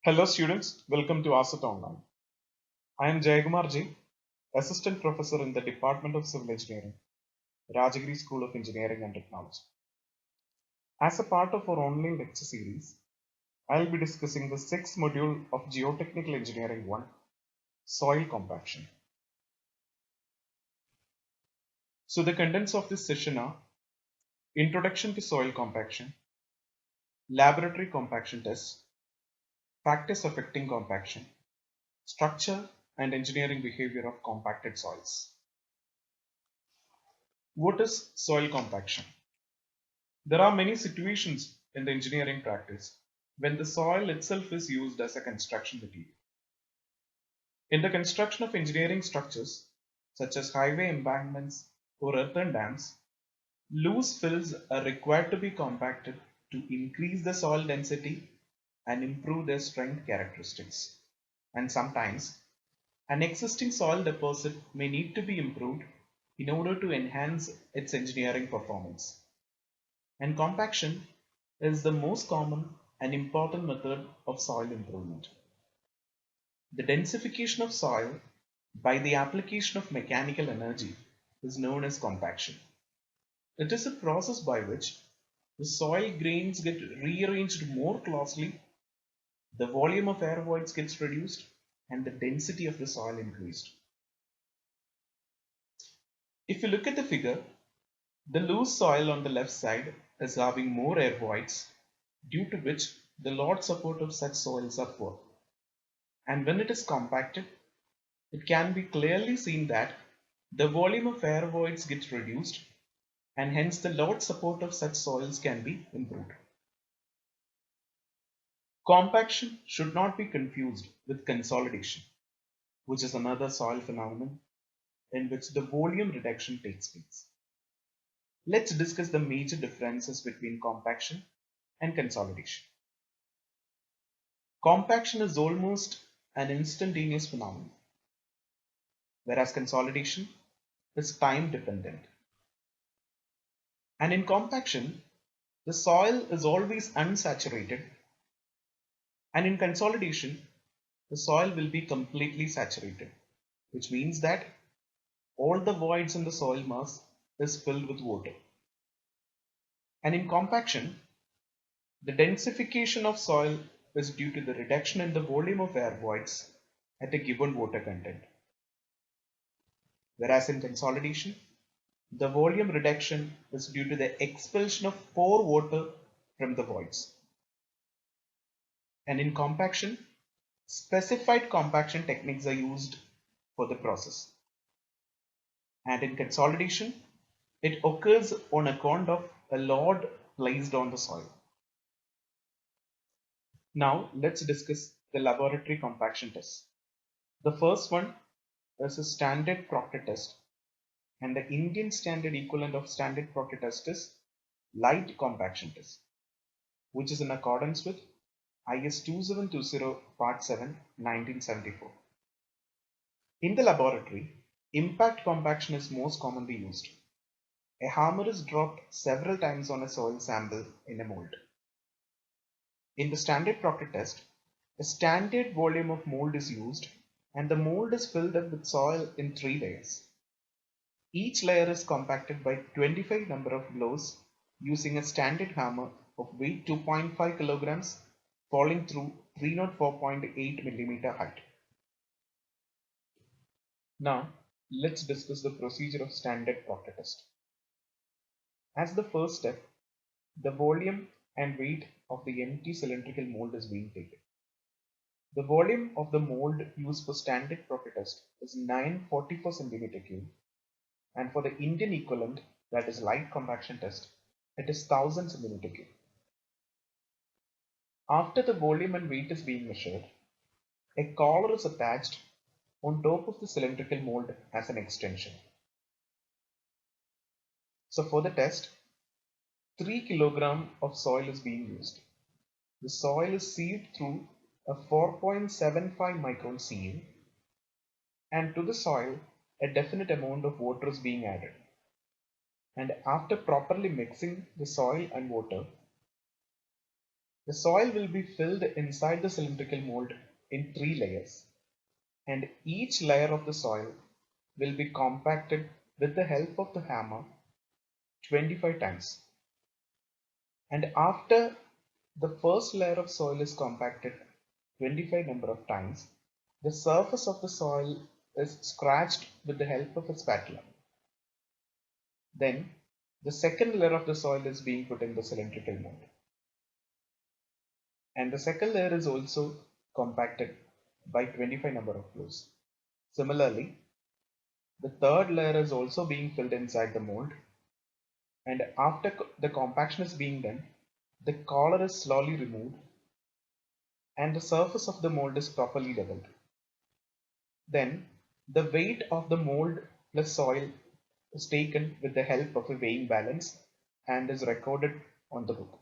Hello students, welcome to Asset Online. I am Jayakumar J, Assistant Professor in the Department of Civil Engineering, Rajagiri School of Engineering and Technology. As a part of our online lecture series, I will be discussing the sixth module of Geotechnical Engineering 1, Soil Compaction. So the contents of this session are Introduction to Soil Compaction, Laboratory Compaction Tests, Factors Affecting Compaction, Structure and Engineering Behavior of Compacted Soils. What is soil compaction? There are many situations in the engineering practice when the soil itself is used as a construction material. In the construction of engineering structures, such as highway embankments or earthen dams, loose fills are required to be compacted to increase the soil density and improve their strength characteristics. And sometimes, an existing soil deposit may need to be improved in order to enhance its engineering performance. And compaction is the most common and important method of soil improvement. The densification of soil by the application of mechanical energy is known as compaction. It is a process by which the soil grains get rearranged more closely, the volume of air voids gets reduced, and the density of the soil increased. If you look at the figure, the loose soil on the left side is having more air voids, due to which the load support of such soils are poor. And when it is compacted, it can be clearly seen that the volume of air voids gets reduced and hence the load support of such soils can be improved. Compaction should not be confused with consolidation, which is another soil phenomenon in which the volume reduction takes place. Let's discuss the major differences between compaction and consolidation. Compaction is almost an instantaneous phenomenon, whereas consolidation is time dependent. And in compaction, the soil is always unsaturated, and in consolidation, the soil will be completely saturated, which means that all the voids in the soil mass is filled with water. And in compaction, the densification of soil is due to the reduction in the volume of air voids at a given water content. Whereas in consolidation, the volume reduction is due to the expulsion of pore water from the voids. And in compaction, specified compaction techniques are used for the process. And in consolidation, it occurs on account of a load placed on the soil. Now let's discuss the laboratory compaction tests. The first one is a standard Proctor test, and the Indian standard equivalent of standard Proctor test is light compaction test, which is in accordance with IS 2720 Part 7 1974. In the laboratory, impact compaction is most commonly used. A hammer is dropped several times on a soil sample in a mold. In the standard Proctor test, a standard volume of mold is used and the mold is filled up with soil in 3 layers. Each layer is compacted by 25 number of blows using a standard hammer of weight 2.5 kilograms falling through 304.8 millimeter height. Now let's discuss the procedure of standard Proctor test. As the first step, the volume and weight of the empty cylindrical mold is being taken. The volume of the mold used for standard Proctor test is 944 cm3, and for the Indian equivalent, that is light compaction test, it is 1000 cm3. After the volume and weight is being measured, a collar is attached on top of the cylindrical mold as an extension. So for the test, 3 kg of soil is being used. The soil is sieved through a 4.75 micron sieve, and to the soil a definite amount of water is being added. And after properly mixing the soil and water, The soil will be filled inside the cylindrical mold in 3 layers, and each layer of the soil will be compacted with the help of the hammer 25 times. And after the first layer of soil is compacted 25 number of times, the surface of the soil is scratched with the help of a spatula. Then the second layer of the soil is being put in the cylindrical mold, and the second layer is also compacted by 25 number of flows. Similarly, the third layer is also being filled inside the mold, and after the compaction is being done, the collar is slowly removed and the surface of the mold is properly leveled. Then the weight of the mold plus soil is taken with the help of a weighing balance and is recorded on the book.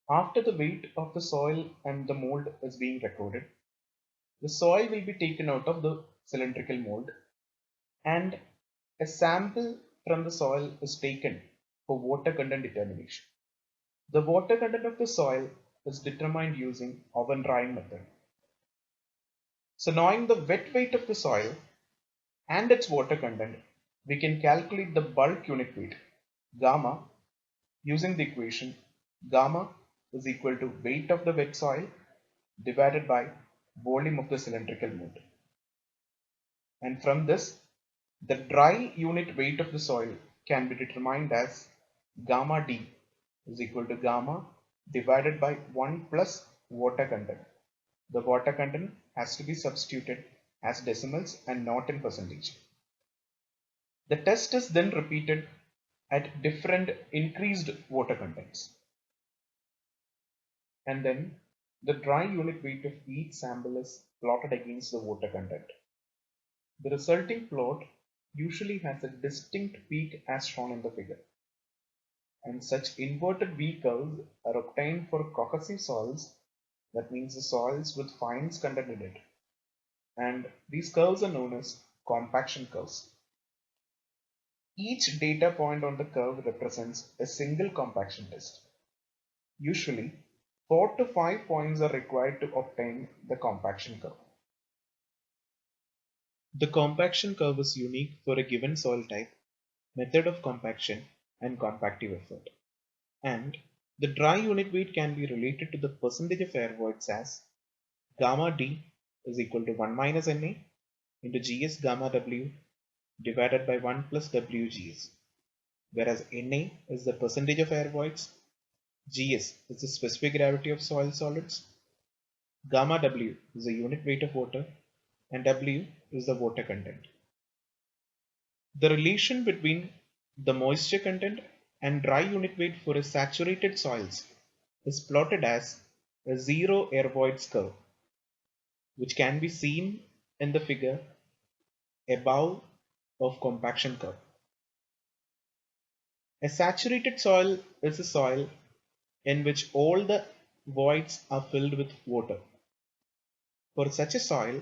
After the weight of the soil and the mold is being recorded, the soil will be taken out of the cylindrical mold and a sample from the soil is taken for water content determination. The water content of the soil is determined using oven drying method. So knowing the wet weight of the soil and its water content, we can calculate the bulk unit weight gamma using the equation gamma is equal to weight of the wet soil divided by volume of the cylindrical mold. And from this, the dry unit weight of the soil can be determined as gamma D is equal to gamma divided by 1 plus water content. The water content has to be substituted as decimals and not in percentage. The test is then repeated at different increased water contents. And then the dry unit weight of each sample is plotted against the water content. The resulting plot usually has a distinct peak as shown in the figure. And such inverted V curves are obtained for cohesive soils, that means the soils with fines content in it. And these curves are known as compaction curves. Each data point on the curve represents a single compaction test. Usually, 4 to 5 points are required to obtain the compaction curve. The compaction curve is unique for a given soil type, method of compaction, and compactive effort. And the dry unit weight can be related to the percentage of air voids as gamma D is equal to 1 minus Na into Gs gamma W divided by 1 plus WGS, whereas Na is the percentage of air voids, Gs is the specific gravity of soil solids, gamma W is the unit weight of water, and W is the water content. The relation between the moisture content and dry unit weight for a saturated soils is plotted as a zero air voids curve, which can be seen in the figure above of compaction curve. A saturated soil is a soil in which all the voids are filled with water. For such a soil,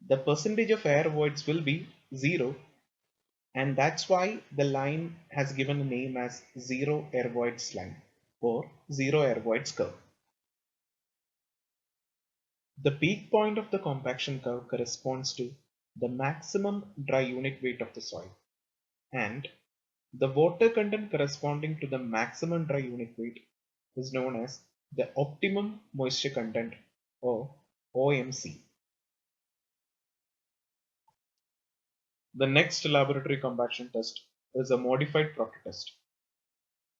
the percentage of air voids will be 0, and that's why the line has given a name as zero air voids line or zero air voids curve. The peak point of the compaction curve corresponds to the maximum dry unit weight of the soil, and the water content corresponding to the maximum dry unit weight is known as the optimum moisture content or OMC. The next laboratory compaction test is a modified Proctor test.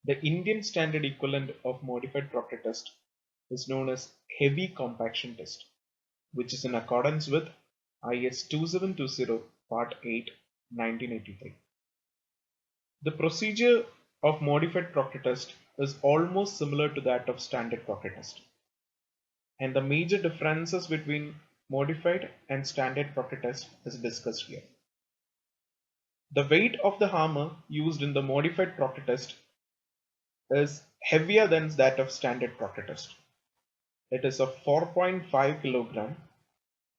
The Indian standard equivalent of modified Proctor test is known as heavy compaction test, which is in accordance with IS 2720 Part 8 1983. The procedure of modified Proctor test is almost similar to that of standard Proctor test, and the major differences between modified and standard Proctor test is discussed here. The weight of the hammer used in the modified Proctor test is heavier than that of standard Proctor test. It is of 4.5 kg,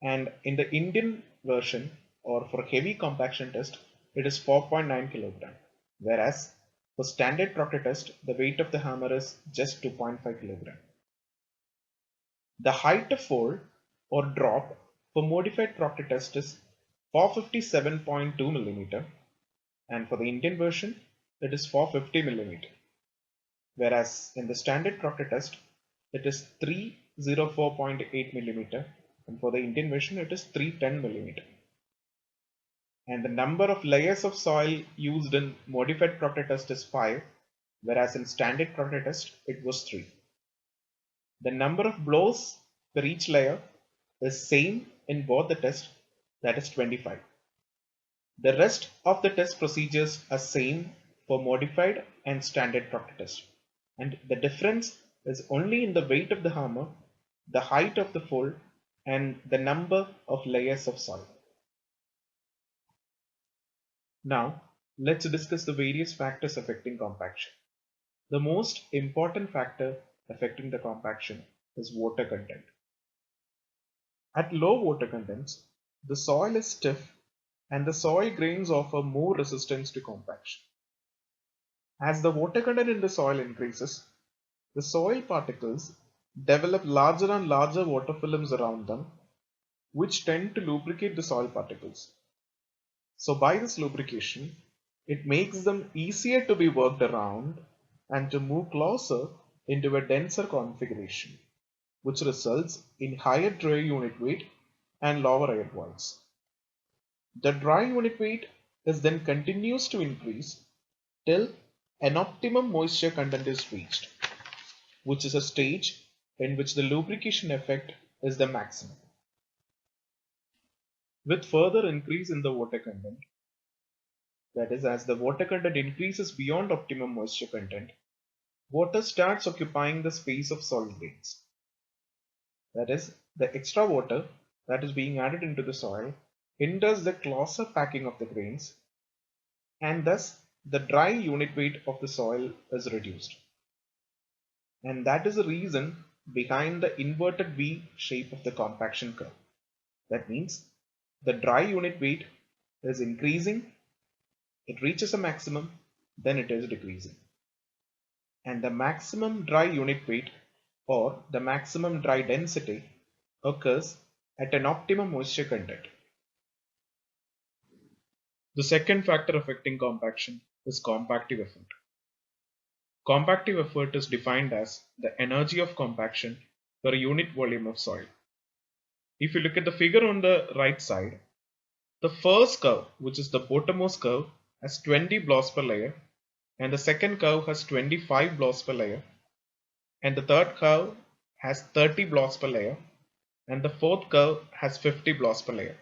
and in the Indian version or for heavy compaction test it is 4.9 kg, whereas For standard proctor test, the weight of the hammer is just 2.5 kg. The height of fall or drop for modified proctor test is 457.2 mm, and for the Indian version it is 450 mm, whereas in the standard proctor test it is 304.8 mm, and for the Indian version it is 310 mm. And the number of layers of soil used in modified proctor test is 5, whereas in standard proctor test it was 3. The number of blows per each layer is same in both the tests, that is 25. The rest of the test procedures are same for modified and standard proctor test, and the difference is only in the weight of the hammer, the height of the fold, and the number of layers of soil. Now let's discuss the various factors affecting compaction. The most important factor affecting the compaction is water content. At low water contents, the soil is stiff and the soil grains offer more resistance to compaction. As the water content in the soil increases, the soil particles develop larger and larger water films around them, which tend to lubricate the soil particles. So by this lubrication, it makes them easier to be worked around and to move closer into a denser configuration, which results in higher dry unit weight and lower air voids. The dry unit weight is then continues to increase till an optimum moisture content is reached, which is a stage in which the lubrication effect is the maximum. With further increase in the water content, that is, as the water content increases beyond optimum moisture content, water starts occupying the space of soil grains. That is, the extra water that is being added into the soil hinders the closer packing of the grains, and thus the dry unit weight of the soil is reduced. And that is the reason behind the inverted V shape of the compaction curve. That means the dry unit weight is increasing, it reaches a maximum, then it is decreasing. And the maximum dry unit weight or the maximum dry density occurs at an optimum moisture content. The second factor affecting compaction is compactive effort. Compactive effort is defined as the energy of compaction per unit volume of soil. If you look at the figure on the right side, the first curve, which is the bottommost curve, has 20 blows per layer, and the second curve has 25 blows per layer, and the third curve has 30 blows per layer, and the fourth curve has 50 blows per layer.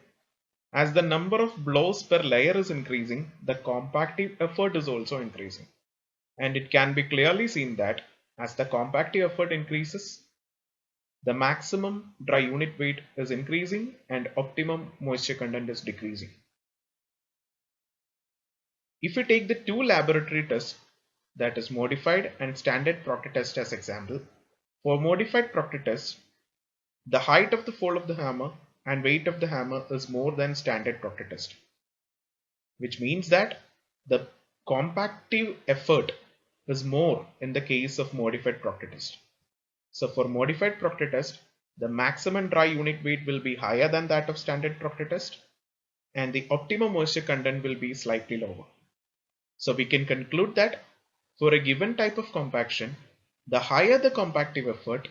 As the number of blows per layer is increasing, the compactive effort is also increasing. And it can be clearly seen that as the compactive effort increases, the maximum dry unit weight is increasing and optimum moisture content is decreasing. If we take the two laboratory tests, that is modified and standard proctor test as example, for modified proctor test, the height of the fall of the hammer and weight of the hammer is more than standard proctor test, which means that the compactive effort is more in the case of modified proctor test. So for modified proctor test, the maximum dry unit weight will be higher than that of standard proctor test, and the optimum moisture content will be slightly lower. So we can conclude that for a given type of compaction, the higher the compactive effort,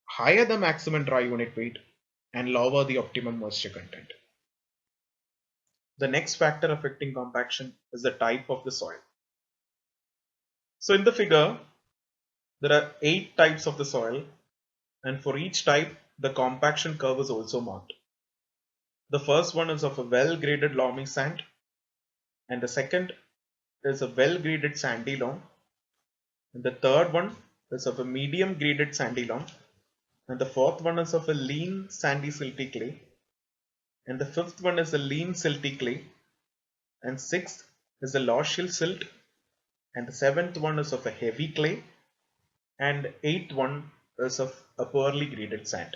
higher the maximum dry unit weight, and lower the optimum moisture content. The next factor affecting compaction is the type of the soil. So in the figure, there are 8 types of the soil, and for each type, the compaction curve is also marked. The first one is of a well-graded loamy sand, and the second is a well-graded sandy loam, and the third one is of a medium-graded sandy loam, and the fourth one is of a lean sandy silty clay, and the fifth one is a lean silty clay, and sixth is a lochial silt, and the seventh one is of a heavy clay, and eighth one is of a poorly graded sand.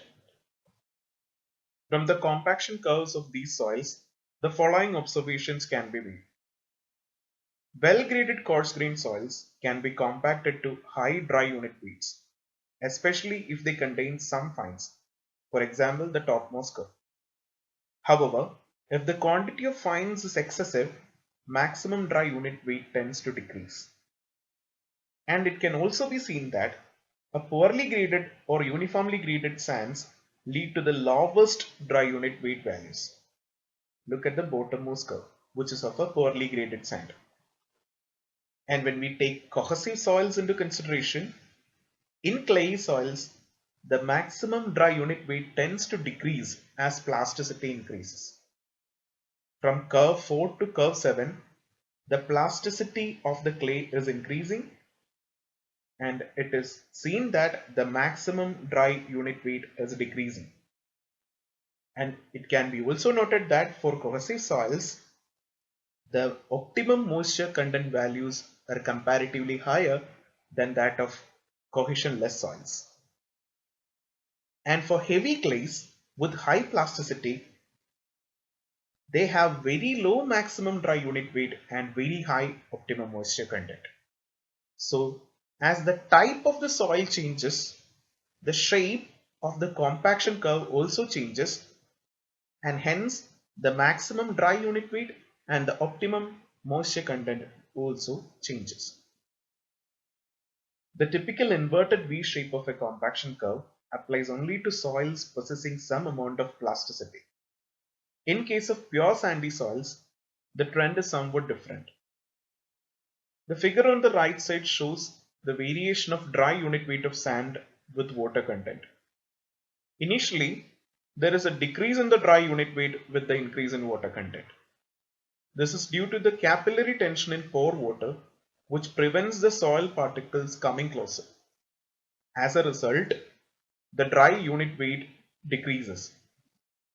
From the compaction curves of these soils, the following observations can be made. Well-graded coarse-grained soils can be compacted to high dry unit weights, especially if they contain some fines, for example the topmost curve. However, if the quantity of fines is excessive, maximum dry unit weight tends to decrease. And it can also be seen that a poorly graded or uniformly graded sands lead to the lowest dry unit weight values. Look at the bottommost curve, which is of a poorly graded sand. And when we take cohesive soils into consideration, in clayey soils, the maximum dry unit weight tends to decrease as plasticity increases. From curve 4 to curve 7, the plasticity of the clay is increasing, and it is seen that the maximum dry unit weight is decreasing. And it can be also noted that for cohesive soils, the optimum moisture content values are comparatively higher than that of cohesion-less soils. And for heavy clays with high plasticity, they have very low maximum dry unit weight and very high optimum moisture content. So, as the type of the soil changes, the shape of the compaction curve also changes, and hence the maximum dry unit weight and the optimum moisture content also changes. The typical inverted V shape of a compaction curve applies only to soils possessing some amount of plasticity. In case of pure sandy soils, the trend is somewhat different. The figure on the right side shows the variation of dry unit weight of sand with water content. Initially, there is a decrease in the dry unit weight with the increase in water content. This is due to the capillary tension in pore water, which prevents the soil particles coming closer. As a result, the dry unit weight decreases.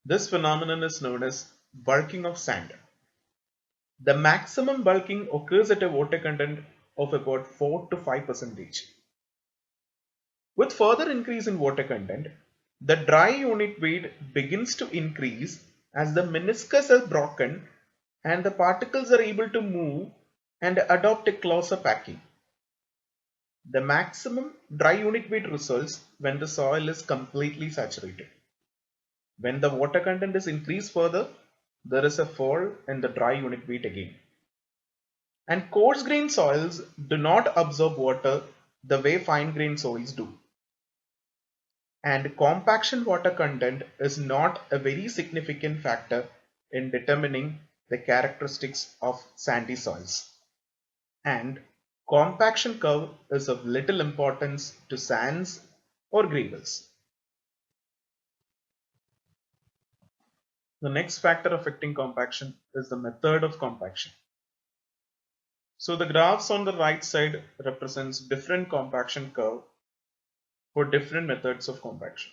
This phenomenon is known as bulking of sand. The maximum bulking occurs at a water content of about 4 to 5%. With further increase in water content, the dry unit weight begins to increase as the meniscus is broken and the particles are able to move and adopt a closer packing. The maximum dry unit weight results when the soil is completely saturated. When the water content is increased further, there is a fall in the dry unit weight again. And coarse grained soils do not absorb water the way fine grained soils do. And compaction water content is not a very significant factor in determining the characteristics of sandy soils. And compaction curve is of little importance to sands or gravels. The next factor affecting compaction is the method of compaction. So the graphs on the right side represents different compaction curve for different methods of compaction.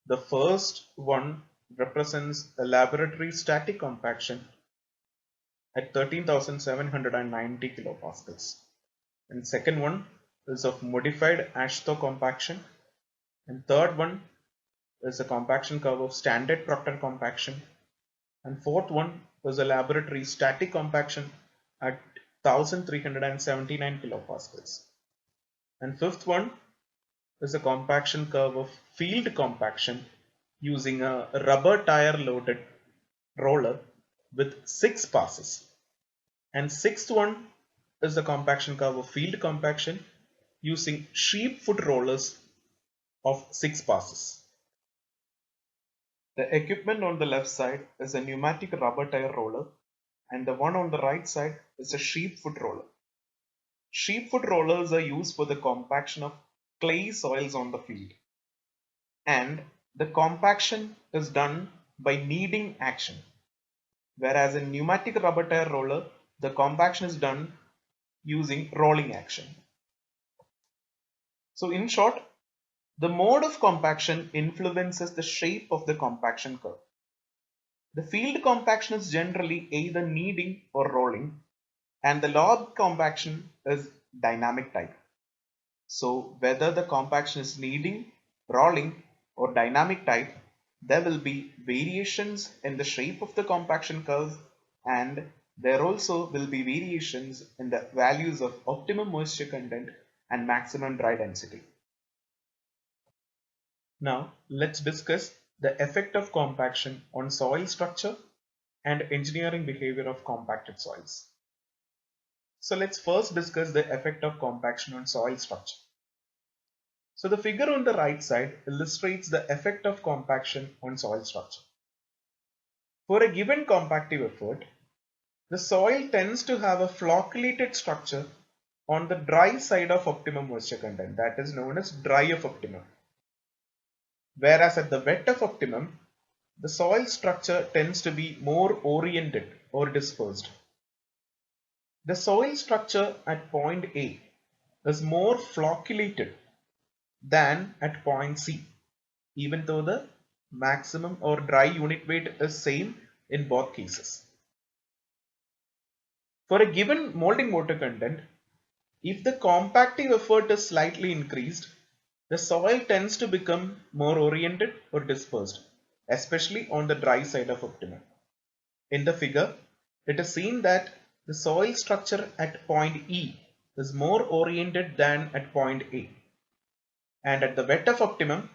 The first one represents a laboratory static compaction at 13,790 kilopascals. And second one is of modified Ashton compaction. And third one is a compaction curve of standard Proctor compaction. And fourth one is a laboratory static compaction at 1379 kilopascals. And fifth one is a compaction curve of field compaction using a rubber tire loaded roller with 6 passes. And sixth one is the compaction curve of field compaction using sheep foot rollers of 6 passes. The equipment on the left side is a pneumatic rubber tire roller and the one on the right side is a sheep foot roller. Sheep foot rollers are used for the compaction of clay soils on the field, and the compaction is done by kneading action, whereas in pneumatic rubber tire roller the compaction is done using rolling action. So in short, the mode of compaction influences the shape of the compaction curve. The field compaction is generally either kneading or rolling, and the log compaction is dynamic type. So whether the compaction is kneading, rolling or dynamic type, there will be variations in the shape of the compaction curve and There also will be variations in the values of optimum moisture content and maximum dry density. Now let's discuss the effect of compaction on soil structure and engineering behavior of compacted soils. So let's first discuss the effect of compaction on soil structure. So the figure on the right side illustrates the effect of compaction on soil structure. For a given compactive effort, the soil tends to have a flocculated structure on the dry side of optimum moisture content, that is known as dry of optimum. Whereas at the wet of optimum, the soil structure tends to be more oriented or dispersed. The soil structure at point A is more flocculated than at point C, even though the maximum or dry unit weight is same in both cases. For a given molding water content, if the compactive effort is slightly increased, the soil tends to become more oriented or dispersed, especially on the dry side of optimum. In the figure, it is seen that the soil structure at point E is more oriented than at point A. And at the wet of optimum,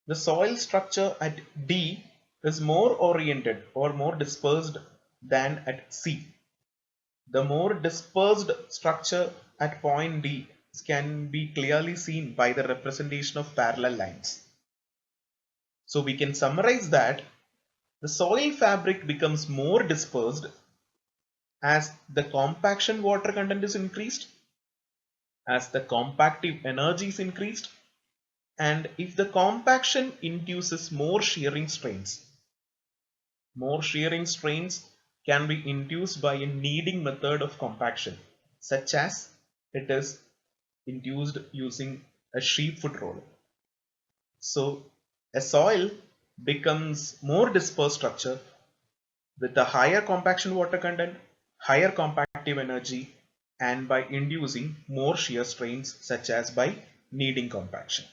the soil structure at D is more oriented or more dispersed than at C. The more dispersed structure at point D can be clearly seen by the representation of parallel lines. So we can summarize that the soil fabric becomes more dispersed as the compaction water content is increased, as the compactive energy is increased, and if the compaction induces more shearing strains. More shearing strains can be induced by a kneading method of compaction, such as it is induced using a sheepfoot roller. So a soil becomes more dispersed structure with a higher compaction water content, higher compactive energy, and by inducing more shear strains such as by kneading compaction.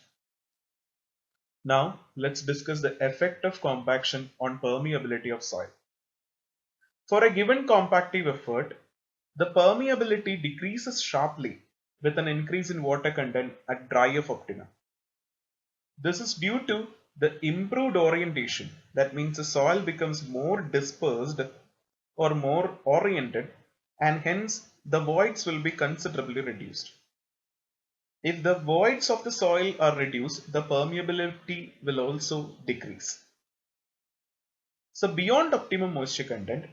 Now let's discuss the effect of compaction on permeability of soil. For a given compactive effort, the permeability decreases sharply with an increase in water content at dry of optimum. This is due to the improved orientation. That means the soil becomes more dispersed or more oriented, and hence the voids will be considerably reduced. If the voids of the soil are reduced, the permeability will also decrease. So beyond optimum moisture content,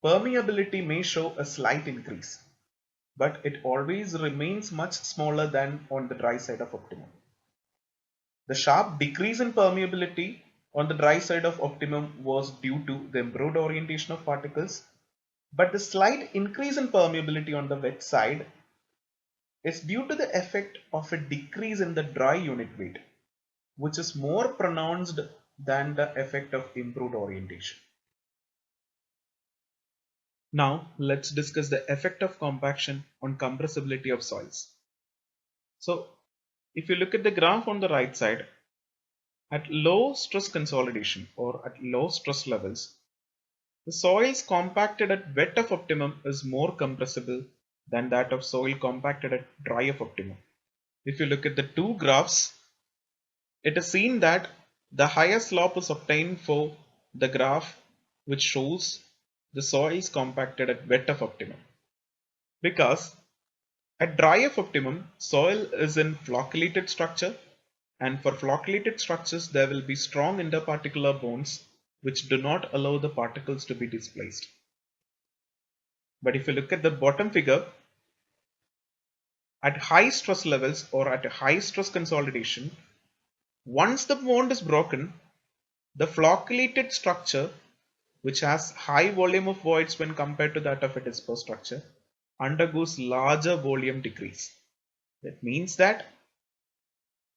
permeability may show a slight increase, but it always remains much smaller than on the dry side of optimum. The sharp decrease in permeability on the dry side of optimum was due to the improved orientation of particles, but the slight increase in permeability on the wet side is due to the effect of a decrease in the dry unit weight, which is more pronounced than the effect of improved orientation. Now let's discuss the effect of compaction on compressibility of soils. So if you look at the graph on the right side, at low stress consolidation or at low stress levels, the soils compacted at wet of optimum is more compressible than that of soil compacted at dry of optimum. If you look at the two graphs, it is seen that the higher slope is obtained for the graph which shows the soils compacted at wet of optimum, because at dry of optimum, soil is in flocculated structure, and for flocculated structures there will be strong interparticular bonds which do not allow the particles to be displaced. But if you look at the bottom figure, at high stress levels or at a high stress consolidation, once the bond is broken, the flocculated structure, which has high volume of voids when compared to that of a dispersed structure, undergoes larger volume decrease. That means that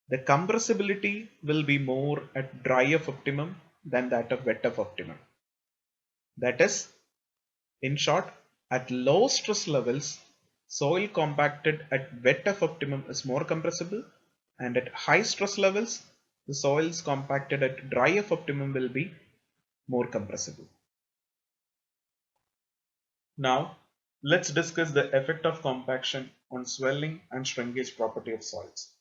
the compressibility will be more at dry of optimum than that of wet of optimum. That is, in short, at low stress levels, soil compacted at wet of optimum is more compressible, and at high stress levels, the soils compacted at dry of optimum will be more compressible. Now Let's discuss the effect of compaction on swelling and shrinkage property of soils.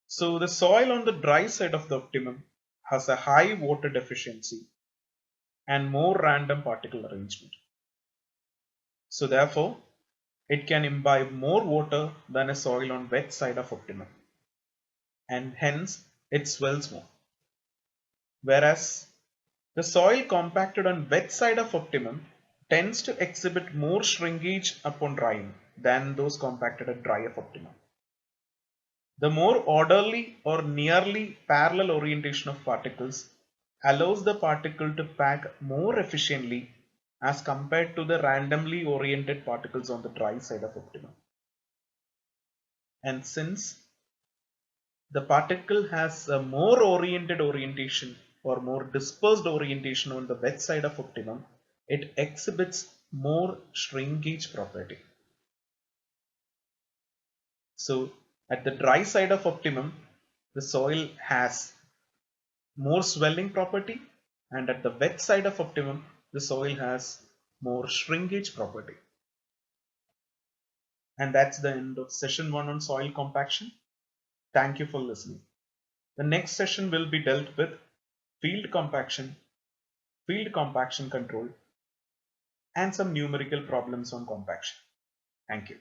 So the soil on the dry side of the optimum has a high water deficiency and more random particle arrangement. So therefore, it can imbibe more water than a soil on wet side of optimum, and hence it swells more. Whereas the soil compacted on wet side of optimum tends to exhibit more shrinkage upon drying than those compacted at dry of optimum. The more orderly or nearly parallel orientation of particles allows the particle to pack more efficiently as compared to the randomly oriented particles on the dry side of optimum. And since the particle has a more oriented orientation or more dispersed orientation on the wet side of optimum, it exhibits more shrinkage property. So at the dry side of optimum, the soil has more swelling property, and at the wet side of optimum, the soil has more shrinkage property. And that's the end of session 1 on soil compaction. Thank you for listening. The next session will be dealt with field compaction, field compaction control, and some numerical problems on compaction. Thank you.